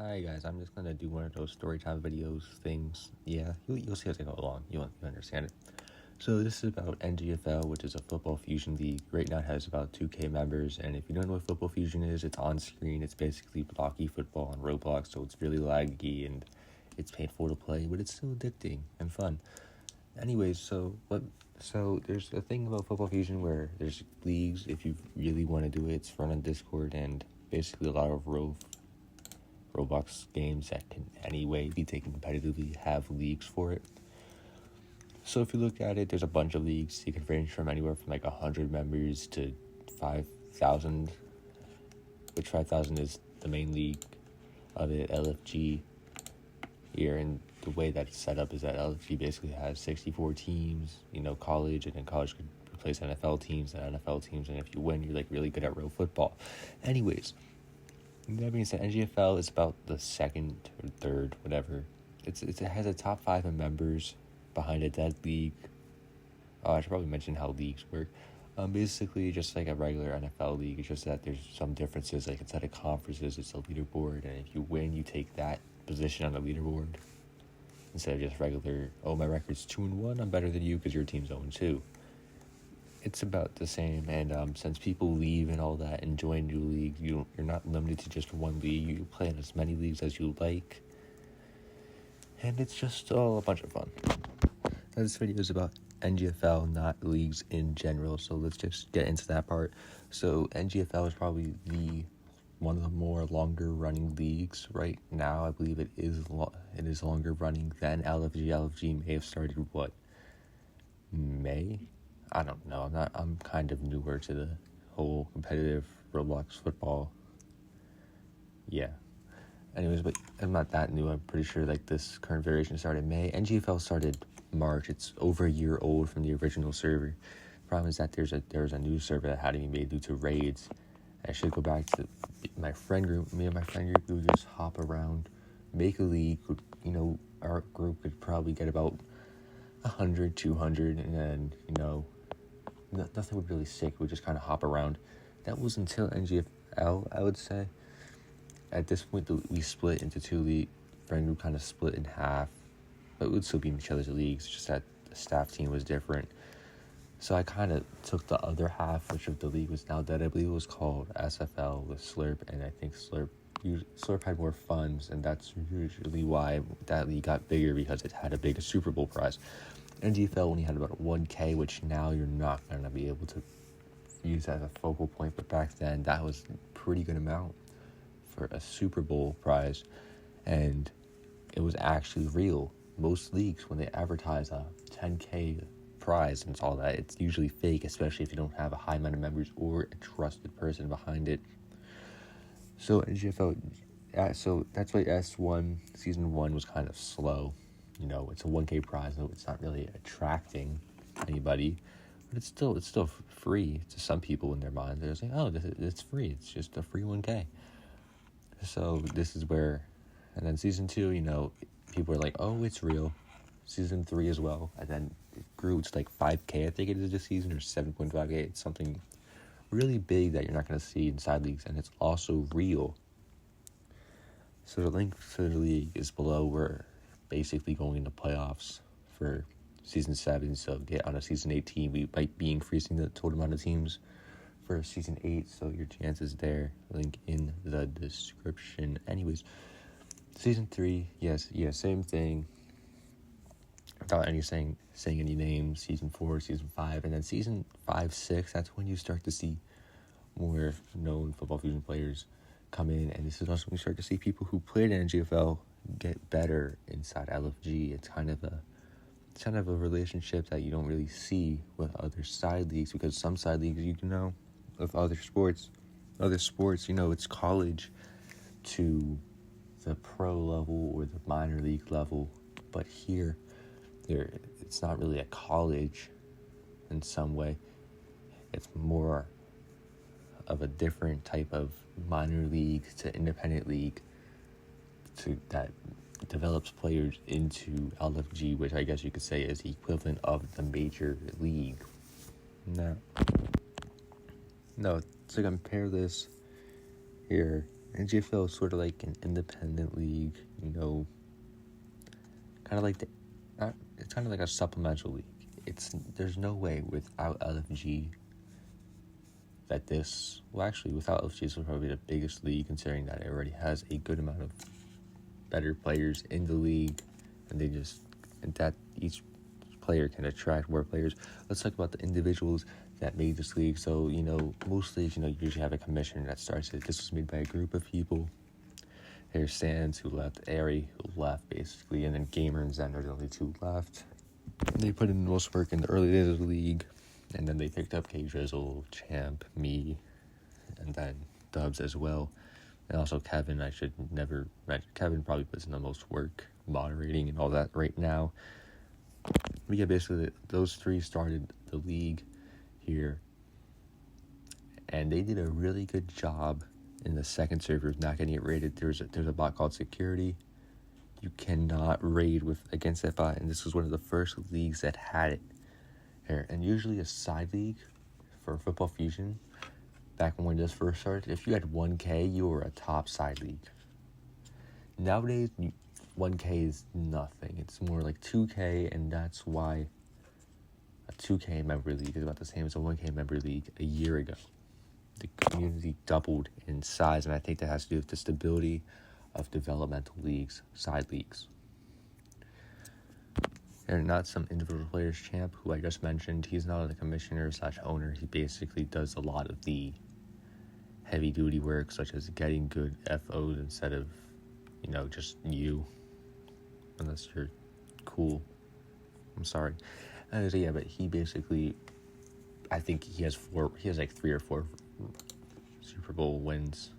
Hi guys, I'm just gonna do one of those storytime videos things. Yeah, you'll see as I go along. You'll understand it. So this is about NGFL, which is a football fusion league. Right now it has about 2K members, and if you don't know what football fusion is, it's on screen. It's basically blocky football on Roblox, so it's really laggy and it's painful to play, but it's still addicting and fun. Anyways, So there's a thing about football fusion where there's leagues. If you really want to do it, it's run on Discord, and basically a lot of Roblox games that can anyway be taken competitively have leagues for it. So if you look at it, there's a bunch of leagues. You can range from anywhere from like 100 members to 5,000, which 5,000 is the main league of it, LFG here. And the way that it's set up is that LFG basically has 64 teams, college, and then college could replace NFL teams and NFL teams. And if you win, you're like really good at real football. Anyways, that being said, NGFL is about the second or third, whatever. It has a top 5 in members behind a dead league. Oh, I should probably mention how leagues work. Basically, just like a regular NFL league, it's just that there's some differences. Like instead of conferences, it's a leaderboard, and if you win, you take that position on the leaderboard instead of just regular. Oh, my record's 2-1. I'm better than you because your team's 0-2. It's about the same, and since people leave and all that and join new leagues, you're not limited to just one league. You play in as many leagues as you like, and it's just all a bunch of fun. Now, this video is about NGFL, not leagues in general, so let's just get into that part. So NGFL is probably one of the more longer running leagues right now. I believe it is longer running than LFG. LFG may have started May? I don't know. I'm kind of newer to the whole competitive Roblox football. Yeah. Anyways, but I'm not that new. I'm pretty sure like this current variation started May. NGFL started March. It's over a year old from the original server. The problem is that there's a new server that had to be made due to raids. I should go back to my friend group. Me and my friend group, we would just hop around, make a league. Our group could probably get about 100, 200, and then, nothing would really stick. We just kind of hop around. That was until NGFL, I would say. At this point, we split into 2 leagues. Friend group kind of split in half, but we would still be in each other's leagues. Just that the staff team was different. So I kind of took the other half, which of the league was now dead. I believe it was called SFL with Slurp, and I think Slurp had more funds, and that's usually why that league got bigger, because it had a bigger Super Bowl prize. NGFL only had about 1K, which now you're not going to be able to use as a focal point, but back then that was a pretty good amount for a Super Bowl prize, and it was actually real. Most leagues, when they advertise a 10K prize and all that, it's usually fake, especially if you don't have a high amount of members or a trusted person behind it. So NGFL, so that's why S1 season 1 was kind of slow. It's a 1K prize, so it's not really attracting anybody, but it's still free to some people in their mind. They're saying, "Oh, it's free. It's just a free 1K." So this is where, and then season 2, people are like, "Oh, it's real." Season 3 as well, and then it grew to like 5K. I think it is this season, or 7.5K. It's something really big that you're not going to see inside leagues, and it's also real. So the link to the league is below. We're basically going into playoffs for season 7, so get on a season 8 team. We might be increasing the total amount of teams for season 8, so your chances there. Link in the description. Anyways, season 3, yes, same thing. Without saying any names. Season 4, season 5, and then season 5, 6. That's when you start to see more known football fusion players come in, and this is also when you start to see people who played in NGFL get better inside LFG. It's kind of a relationship that you don't really see with other side leagues, because some side leagues, of other sports, it's college to the pro level or the minor league level, but here it's not really a college in some way. It's more of a different type of minor league to independent league that develops players into LFG, which I guess you could say is the equivalent of the major league. No, to compare this here, NGFL is sort of like an independent league, kind of like it's kind of like a supplemental league. There's no way without LFG without LFG, this will probably be the biggest league, considering that it already has a good amount of better players in the league, and that each player can attract more players. Let's talk about the individuals that made this league. So, most leagues, you usually have a commissioner that starts it. This was made by a group of people. There's Sands, who left, Airy, who left, basically, and then Gamer and Zen are the only two left. They put in the most work in the early days of the league, and then they picked up K-Drizzle, Champ, me, and then Dubs as well. And also Kevin, I should never mention. Kevin probably puts in the most work, moderating and all that right now. But yeah, basically, those three started the league here, and they did a really good job in the second server of not getting it raided. There's a bot called Security. You cannot raid against that bot, and this was one of the first leagues that had it here. And usually a side league for Football Fusion, back when this first started, if you had 1K, you were a top side league. Nowadays, 1K is nothing. It's more like 2K, and that's why a 2K member league is about the same as a 1K member league a year ago. The community doubled in size, and I think that has to do with the stability of developmental leagues, side leagues. They're not some individual players. Champ, who I just mentioned, he's not a commissioner / owner. He basically does a lot of the heavy duty work, such as getting good FOs instead of, just you. Unless you're cool. I'm sorry. But he basically, I think he has 3 or 4 Super Bowl wins.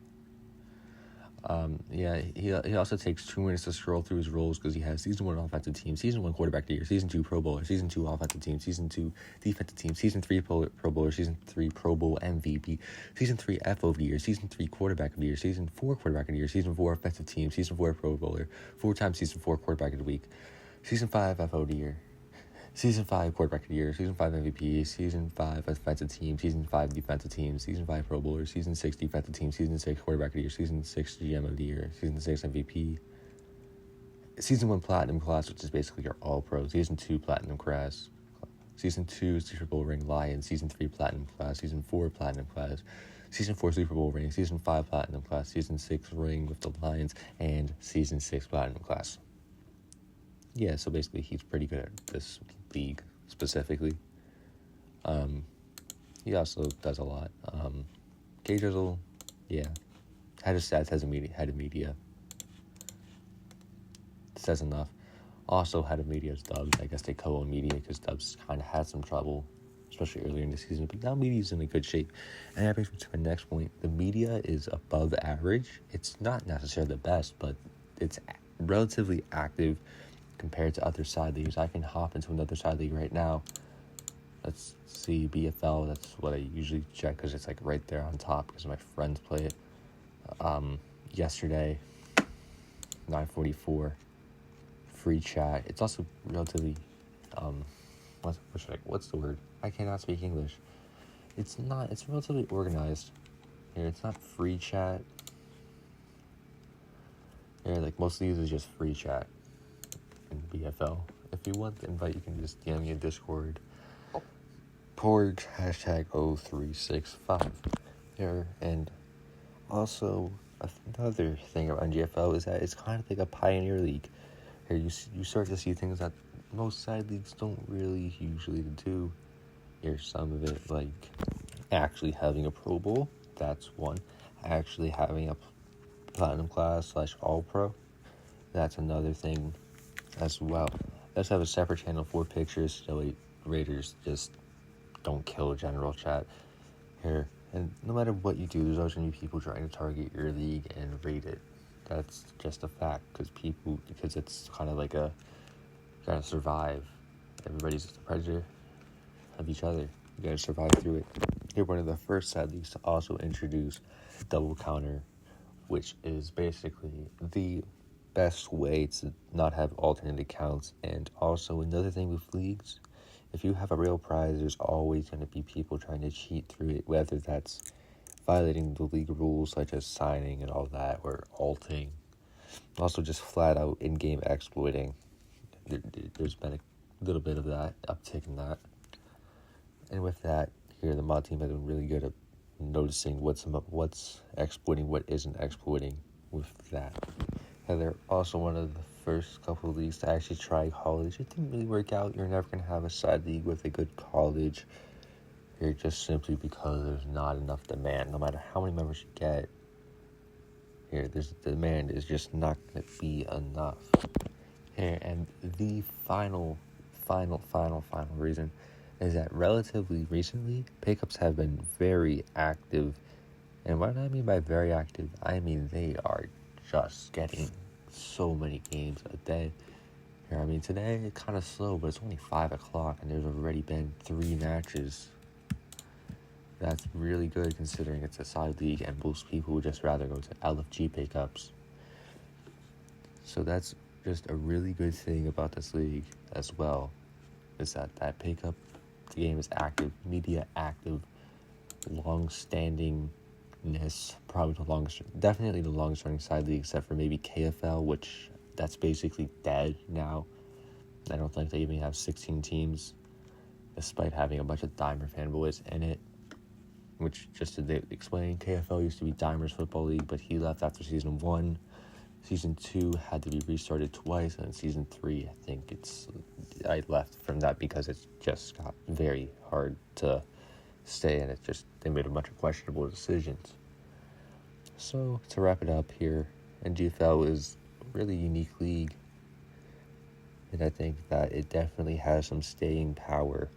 He also takes 2 minutes to scroll through his roles because he has Season 1 offensive team, Season 1 quarterback of the year, Season 2 Pro Bowler, Season 2 offensive team, Season 2 defensive team, Season 3 Pro Bowler, Season 3 Pro Bowl MVP, Season 3 FO of the year, Season 3 quarterback of the year, Season 4 quarterback of the year, Season 4 offensive team, Season 4 Pro Bowler, 4 times Season 4 quarterback of the week, Season 5 FO of the year, Season 5 quarterback of the year, Season 5 MVP, Season 5 offensive team, Season 5 defensive team, Season 5 Pro Bowler, Season 6 defensive team, Season 6 quarterback of the year, Season 6 GM of the year, Season 6 MVP, Season 1 Platinum class, which is basically your All-Pro, Season 2 Platinum class, Season 2 Super Bowl ring Lion, Season 3 Platinum class, Season 4 Platinum class, Season 4 Super Bowl ring, Season 5 Platinum class, Season 6 ring with the Lions, and Season 6 Platinum class. Yeah, so basically he's pretty good at this league specifically. He also does a lot. K-Drizzle, yeah. Head of stats, head of media. Says enough. Also, head of media is Dubs. I guess they co-own media because Dubs kind of had some trouble, especially earlier in the season. But now media's in a good shape. And that brings me to my next point. The media is above average. It's not necessarily the best, but it's relatively active compared to other side leagues. I can hop into another side league right now. Let's see, BFL. That's what I usually check because it's like right there on top because my friends play it. Yesterday, 9:44, free chat. It's also relatively, what's the word? I cannot speak English. It's relatively organized. Here, it's not free chat. Here, like most of these is just free chat in BFL. If you want the invite, you can just DM me in Discord. Porg #0365. Here, and also another thing about NGFL is that it's kind of like a pioneer league. Here, you start to see things that most side leagues don't really usually do. Here's some of it, like actually having a Pro Bowl. That's one. Actually having a Platinum class / All-Pro. That's another thing as well. Let's have a separate channel for pictures so Raiders just don't kill general chat here. And no matter what you do, there's always going to be people trying to target your league and raid it. That's just a fact because it's kind of like you gotta survive. Everybody's just a predator of each other. You gotta survive through it. You're one of the first side leagues to also introduce double counter, which is basically the best way to not have alternate accounts. And also another thing with leagues, if you have a real prize, there's always going to be people trying to cheat through it, whether that's violating the league rules such as signing and all that, or alting. Also just flat out in-game exploiting. There's been a little bit of that, uptick in that. And with that, here the mod team has been really good at noticing what's exploiting, what isn't exploiting with that. And they're also one of the first couple of leagues to actually try college. It didn't really work out. You're never going to have a side league with a good college here, just simply because there's not enough demand. No matter how many members you get, here, the demand is just not going to be enough. Here, and the final reason is that relatively recently, pickups have been very active. And what I mean by very active, I mean they are just getting so many games a day. Here, I mean, today it's kind of slow, but it's only 5 o'clock, and there's already been 3 matches. That's really good considering it's a side league, and most people would just rather go to LFG pickups. So that's just a really good thing about this league as well, is that pickup, the game is active, media active, long-standingness, probably definitely the longest running side league, except for maybe KFL, which that's basically dead now. I don't think they even have 16 teams, despite having a bunch of Dimer fanboys in it. Which, just to explain, KFL used to be Dimer's Football League, but he left after Season 1. Season 2 had to be restarted twice, and Season 3, I think I left from that because it just got very hard to stay, and they made a bunch of questionable decisions. So, to wrap it up here, NGFL is a really unique league, and I think that it definitely has some staying power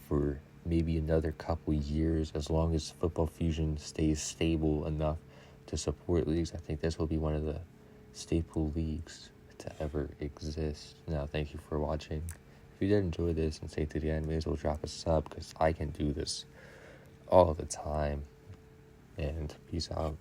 for maybe another couple years, as long as Football Fusion stays stable enough to support leagues. I think this will be one of the staple leagues to ever exist. Now, thank you for watching. If you did enjoy this and stay to the end, may as well drop a sub, because I can do this all the time. And peace out.